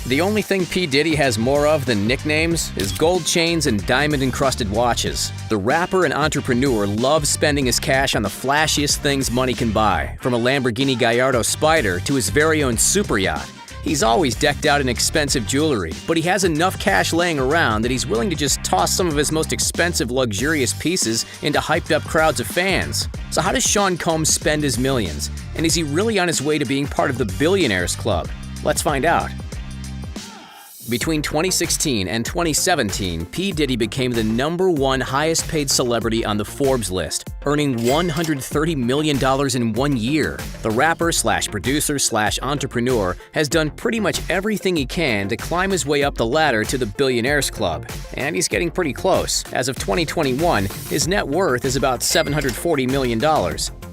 The only thing P. Diddy has more of than nicknames is gold chains and diamond-encrusted watches. The rapper and entrepreneur loves spending his cash on the flashiest things money can buy, from a Lamborghini Gallardo Spider to his very own super yacht. He's always decked out in expensive jewelry, but he has enough cash laying around that he's willing to just toss some of his most expensive, luxurious pieces into hyped-up crowds of fans. So how does Sean Combs spend his millions? And is he really on his way to being part of the Billionaires Club? Let's find out. Between 2016 and 2017, P. Diddy became the #1 highest-paid celebrity on the Forbes list, earning $130 million in 1 year. The rapper/producer/entrepreneur has done pretty much everything he can to climb his way up the ladder to the Billionaires Club, and he's getting pretty close. As of 2021, his net worth is about $740 million.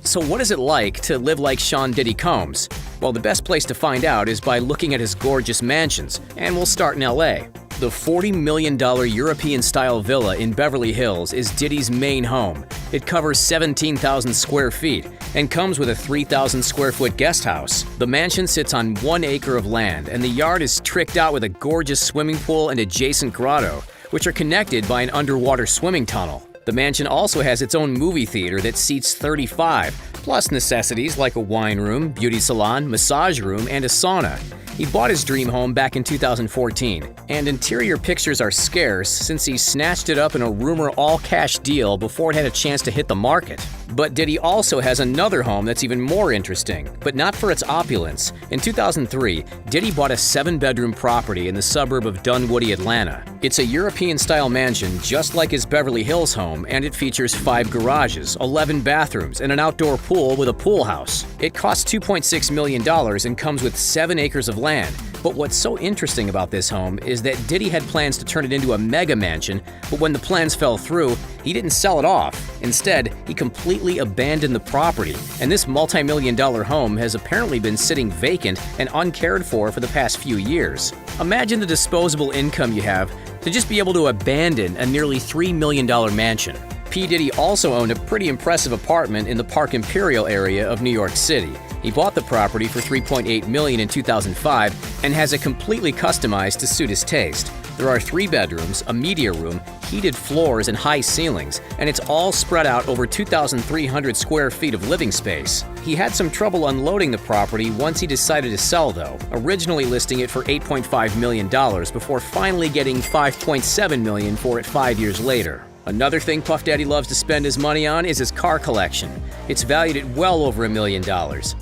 So what is it like to live like Sean Diddy Combs? Well, the best place to find out is by looking at his gorgeous mansions, and we'll start in LA. The $40 million European-style villa in Beverly Hills is Diddy's main home. It covers 17,000 square feet and comes with a 3,000 square foot guest house. The mansion sits on 1 acre of land, and the yard is tricked out with a gorgeous swimming pool and adjacent grotto, which are connected by an underwater swimming tunnel. The mansion also has its own movie theater that seats 35, plus necessities like a wine room, beauty salon, massage room, and a sauna. He bought his dream home back in 2014, and interior pictures are scarce since he snatched it up in a rumor all-cash deal before it had a chance to hit the market. But Diddy also has another home that's even more interesting, but not for its opulence. In 2003, Diddy bought a 7-bedroom property in the suburb of Dunwoody, Atlanta. It's a European-style mansion just like his Beverly Hills home, and it features 5 garages, 11 bathrooms, and an outdoor pool with a pool house. It costs $2.6 million and comes with 7 acres of land. But what's so interesting about this home is that Diddy had plans to turn it into a mega mansion, but when the plans fell through, he didn't sell it off. Instead, he completely abandoned the property, and this multi-million-dollar home has apparently been sitting vacant and uncared for the past few years. Imagine the disposable income you have to just be able to abandon a nearly $3 million mansion. P. Diddy also owned a pretty impressive apartment in the Park Imperial area of New York City. He bought the property for $3.8 million in 2005 and has it completely customized to suit his taste. There are 3 bedrooms, a media room, heated floors, and high ceilings, and it's all spread out over 2,300 square feet of living space. He had some trouble unloading the property once he decided to sell, though, originally listing it for $8.5 million before finally getting $5.7 million for it 5 years later. Another thing Puff Daddy loves to spend his money on is his car collection. It's valued at well over $1 million.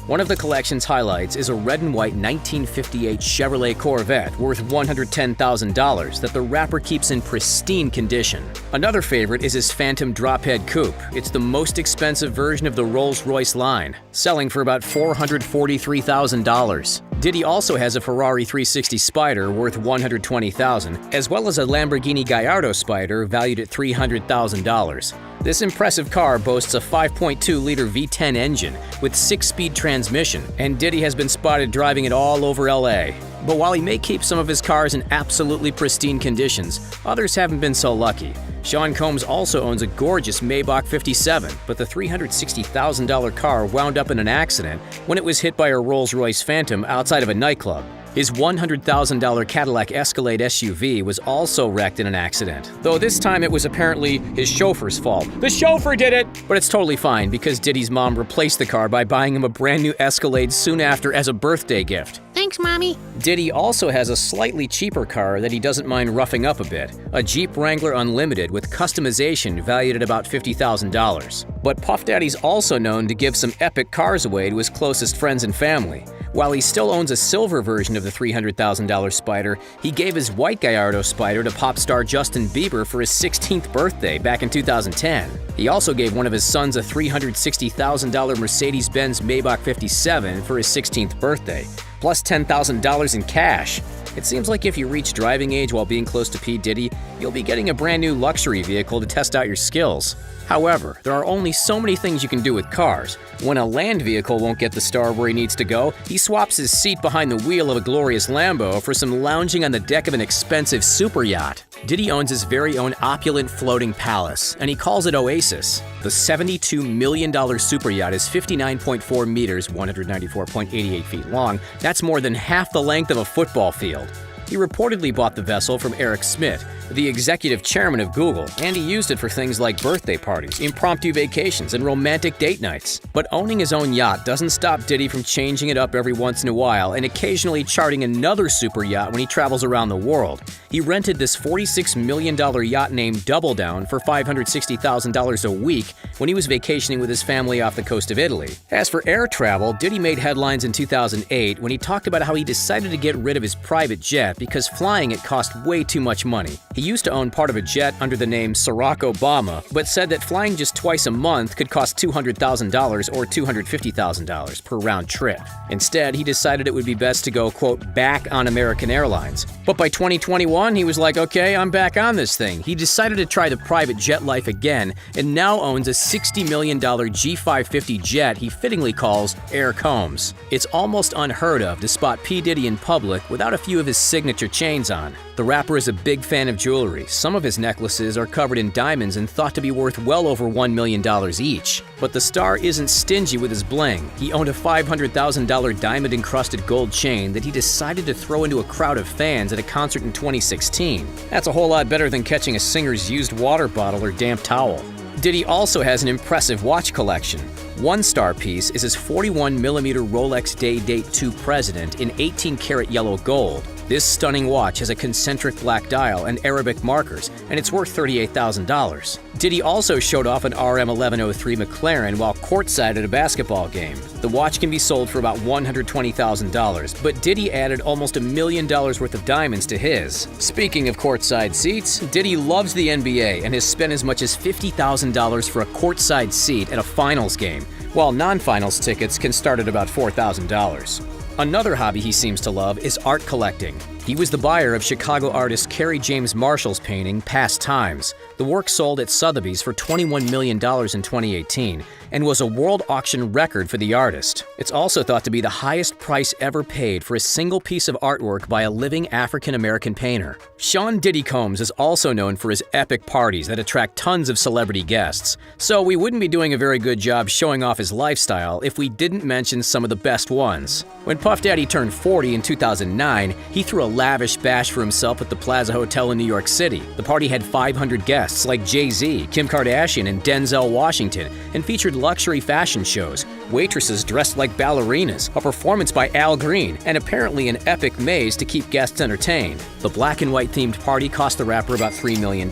One of the collection's highlights is a red and white 1958 Chevrolet Corvette worth $110,000 that the rapper keeps in pristine condition. Another favorite is his Phantom Drophead Coupe. It's the most expensive version of the Rolls-Royce line, selling for about $443,000. Diddy also has a Ferrari 360 Spider worth $120,000, as well as a Lamborghini Gallardo Spider valued at $300,000. This impressive car boasts a 5.2-liter V10 engine with 6-speed transmission, and Diddy has been spotted driving it all over LA. But while he may keep some of his cars in absolutely pristine conditions, others haven't been so lucky. Sean Combs also owns a gorgeous Maybach 57, but the $360,000 car wound up in an accident when it was hit by a Rolls-Royce Phantom outside of a nightclub. His $100,000 Cadillac Escalade SUV was also wrecked in an accident, though this time it was apparently his chauffeur's fault. The chauffeur did it! But it's totally fine because Diddy's mom replaced the car by buying him a brand new Escalade soon after as a birthday gift. Thanks, Mommy. Diddy also has a slightly cheaper car that he doesn't mind roughing up a bit, a Jeep Wrangler Unlimited with customization valued at about $50,000. But Puff Daddy's also known to give some epic cars away to his closest friends and family. While he still owns a silver version of the $300,000 Spider, he gave his white Gallardo Spider to pop star Justin Bieber for his 16th birthday back in 2010. He also gave one of his sons a $360,000 Mercedes-Benz Maybach 57 for his 16th birthday, plus $10,000 in cash. It seems like if you reach driving age while being close to P. Diddy, you'll be getting a brand new luxury vehicle to test out your skills. However, there are only so many things you can do with cars. When a land vehicle won't get the star where he needs to go, he swaps his seat behind the wheel of a glorious Lambo for some lounging on the deck of an expensive super yacht. Diddy owns his very own opulent floating palace, and he calls it Oasis. The $72 million super yacht is 59.4 meters, 194.88 feet long. That's more than half the length of a football field. He reportedly bought the vessel from Eric Schmidt, the executive chairman of Google, and he used it for things like birthday parties, impromptu vacations, and romantic date nights. But owning his own yacht doesn't stop Diddy from changing it up every once in a while and occasionally charting another super yacht when he travels around the world. He rented this $46 million yacht named Double Down for $560,000 a week when he was vacationing with his family off the coast of Italy. As for air travel, Diddy made headlines in 2008 when he talked about how he decided to get rid of his private jet because flying it cost way too much money. He used to own part of a jet under the name Ciroc Obama, but said that flying just twice a month could cost $200,000 or $250,000 per round trip. Instead, he decided it would be best to go, quote, back on American Airlines. But by 2021, he was like, okay, I'm back on this thing. He decided to try the private jet life again and now owns a $60 million G550 jet he fittingly calls Air Combs. It's almost unheard of to spot P. Diddy in public without a few of his signature chains on. The rapper is a big fan of jewelry. Some of his necklaces are covered in diamonds and thought to be worth well over $1 million each. But the star isn't stingy with his bling. He owned a $500,000 diamond-encrusted gold chain that he decided to throw into a crowd of fans at a concert in 2016. That's a whole lot better than catching a singer's used water bottle or damp towel. Diddy also has an impressive watch collection. One star piece is his 41mm Rolex Day-Date 2 President in 18-karat yellow gold. This stunning watch has a concentric black dial and Arabic markers, and it's worth $38,000. Diddy also showed off an RM1103 McLaren while courtside at a basketball game. The watch can be sold for about $120,000, but Diddy added almost $1 million worth of diamonds to his. Speaking of courtside seats, Diddy loves the NBA and has spent as much as $50,000 for a courtside seat at a finals game, while non-finals tickets can start at about $4,000. Another hobby he seems to love is art collecting. He was the buyer of Chicago artist Kerry James Marshall's painting, Past Times. The work sold at Sotheby's for $21 million in 2018 and was a world auction record for the artist. It's also thought to be the highest price ever paid for a single piece of artwork by a living African-American painter. Sean Diddy Combs is also known for his epic parties that attract tons of celebrity guests, so we wouldn't be doing a very good job showing off his lifestyle if we didn't mention some of the best ones. When Puff Daddy turned 40 in 2009, he threw a lavish bash for himself at the Plaza Hotel in New York City. The party had 500 guests like Jay-Z, Kim Kardashian, and Denzel Washington, and featured luxury fashion shows, waitresses dressed like ballerinas, a performance by Al Green, and apparently an epic maze to keep guests entertained. The black and white themed party cost the rapper about $3 million,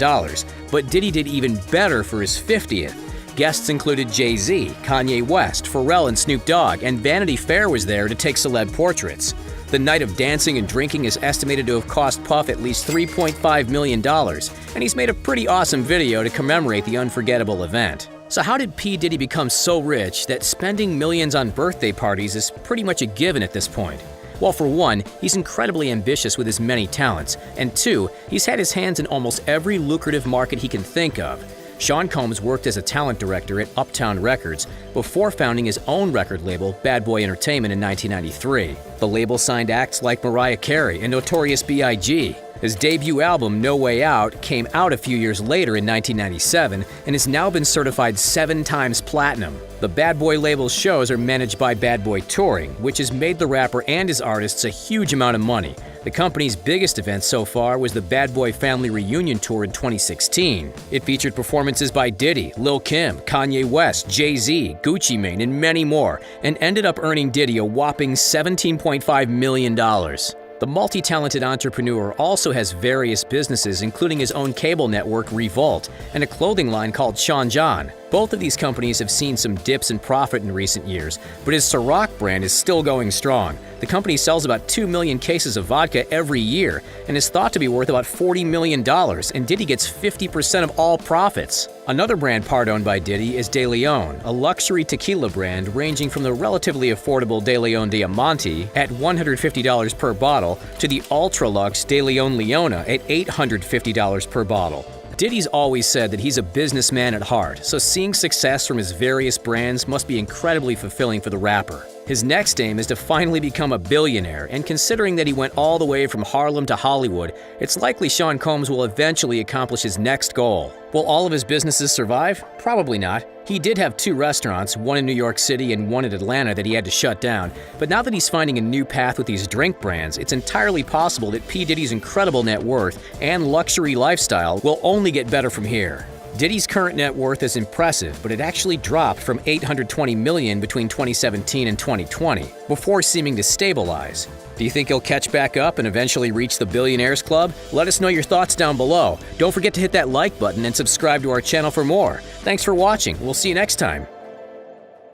but Diddy did even better for his 50th. Guests included Jay-Z, Kanye West, Pharrell, and Snoop Dogg, and Vanity Fair was there to take celeb portraits. The night of dancing and drinking is estimated to have cost Puff at least $3.5 million, and he's made a pretty awesome video to commemorate the unforgettable event. So how did P. Diddy become so rich that spending millions on birthday parties is pretty much a given at this point? Well, for one, he's incredibly ambitious with his many talents, and two, he's had his hands in almost every lucrative market he can think of. Sean Combs worked as a talent director at Uptown Records before founding his own record label, Bad Boy Entertainment, in 1993. The label signed acts like Mariah Carey and Notorious B.I.G. His debut album, No Way Out, came out a few years later in 1997 and has now been certified 7 times platinum. The Bad Boy label's shows are managed by Bad Boy Touring, which has made the rapper and his artists a huge amount of money. The company's biggest event so far was the Bad Boy Family Reunion Tour in 2016. It featured performances by Diddy, Lil Kim, Kanye West, Jay-Z, Gucci Mane, and many more, and ended up earning Diddy a whopping $17.5 million. The multi-talented entrepreneur also has various businesses, including his own cable network, Revolt, and a clothing line called Sean John. Both of these companies have seen some dips in profit in recent years, but his Ciroc brand is still going strong. The company sells about 2 million cases of vodka every year and is thought to be worth about $40 million, and Diddy gets 50% of all profits. Another brand part-owned by Diddy is De Leon, a luxury tequila brand ranging from the relatively affordable De Leon Diamante at $150 per bottle to the ultra-luxe De Leon Leona at $850 per bottle. Diddy's always said that he's a businessman at heart, so seeing success from his various brands must be incredibly fulfilling for the rapper. His next aim is to finally become a billionaire, and considering that he went all the way from Harlem to Hollywood, it's likely Sean Combs will eventually accomplish his next goal. Will all of his businesses survive? Probably not. He did have 2 restaurants, one in New York City and one in Atlanta, that he had to shut down. But now that he's finding a new path with these drink brands, it's entirely possible that P. Diddy's incredible net worth and luxury lifestyle will only get better from here. Diddy's current net worth is impressive, but it actually dropped from $820 million between 2017 and 2020, before seeming to stabilize. Do you think he'll catch back up and eventually reach the Billionaires Club? Let us know your thoughts down below. Don't forget to hit that like button and subscribe to our channel for more. Thanks for watching. We'll see you next time.